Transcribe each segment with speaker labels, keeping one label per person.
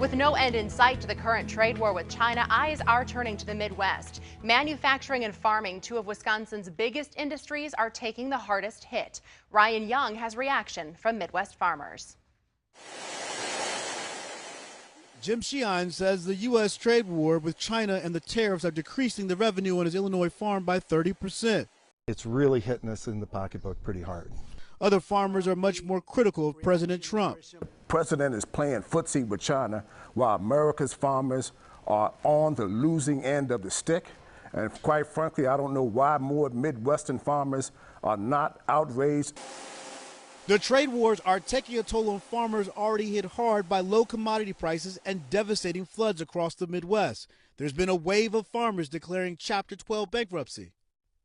Speaker 1: With no end in sight to the current trade war with China, eyes are turning to the Midwest. Manufacturing and farming, two of Wisconsin's biggest industries, are taking the hardest hit. Ryan Young has reaction from Midwest farmers.
Speaker 2: Jim Sheehan says the U.S. trade war with China and the tariffs are decreasing the revenue on his Illinois farm by 30%.
Speaker 3: It's really hitting us in the pocketbook pretty hard.
Speaker 2: Other farmers are much more critical of President Trump.
Speaker 4: The president is playing footsie with China while America's farmers are on the losing end of the stick. And quite frankly, I don't know why more Midwestern farmers are not outraged.
Speaker 2: The trade wars are taking a toll on farmers already hit hard by low commodity prices and devastating floods across the Midwest. There's been a wave of farmers declaring Chapter 12 bankruptcy.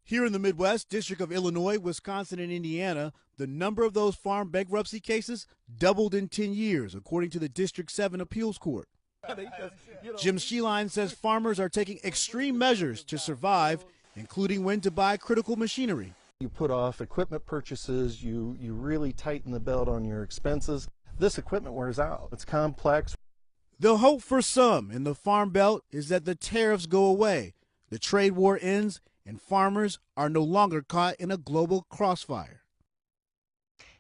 Speaker 2: Here in the Midwest, District of Illinois, Wisconsin, and Indiana, the number of those farm bankruptcy cases doubled in 10 years, according to the District 7 Appeals Court. Jim Sheehan says farmers are taking extreme measures to survive, including when to buy critical machinery.
Speaker 3: You put off equipment purchases, you really tighten the belt on your expenses. This equipment wears out. It's complex.
Speaker 2: The hope for some in the Farm Belt is that the tariffs go away, the trade war ends, and farmers are no longer caught in a global crossfire.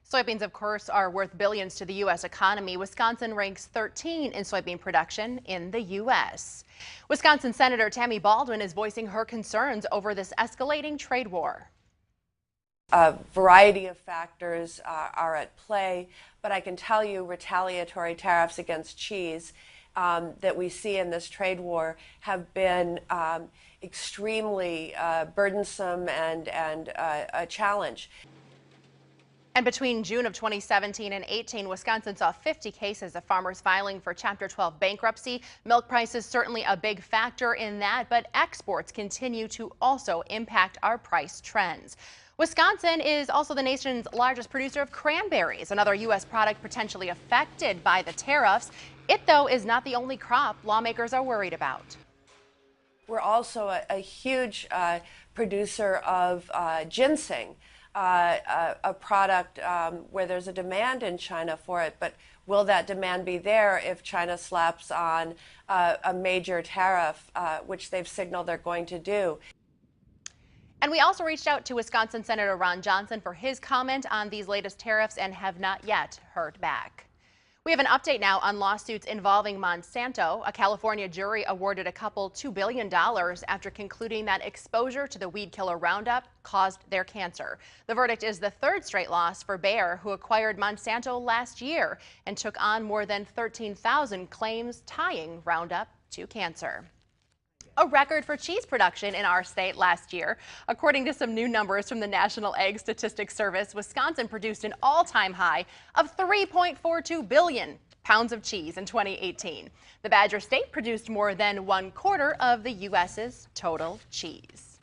Speaker 1: Soybeans, of course, are worth billions to the U.S. economy. Wisconsin ranks 13 in soybean production in the U.S. Wisconsin Senator Tammy Baldwin is voicing her concerns over this escalating trade war.
Speaker 5: A variety of factors are at play, but I can tell you retaliatory tariffs against cheese that we see in this trade war have been extremely burdensome and a challenge.
Speaker 1: And between June of 2017 and 18, Wisconsin saw 50 cases of farmers filing for Chapter 12 bankruptcy. Milk prices certainly a big factor in that, but exports continue to also impact our price trends. Wisconsin is also the nation's largest producer of cranberries, another U.S. product potentially affected by the tariffs. It, though, is not the only crop lawmakers are worried about.
Speaker 5: We're also a huge producer of ginseng, a product where there's a demand in China for it. But will that demand be there if China slaps on a major tariff, which they've signaled they're going to do?
Speaker 1: And we also reached out to Wisconsin Senator Ron Johnson for his comment on these latest tariffs and have not yet heard back. We have an update now on lawsuits involving Monsanto. A California jury awarded a couple $2 billion after concluding that exposure to the weed killer Roundup caused their cancer. The verdict is the third straight loss for Bayer, who acquired Monsanto last year and took on more than 13,000 claims tying Roundup to cancer. A record for cheese production in our state last year. According to some new numbers from the National Ag Statistics Service, Wisconsin produced an all-time high of 3.42 billion pounds of cheese in 2018. The Badger State produced more than 1/4 of the U.S.'s total cheese.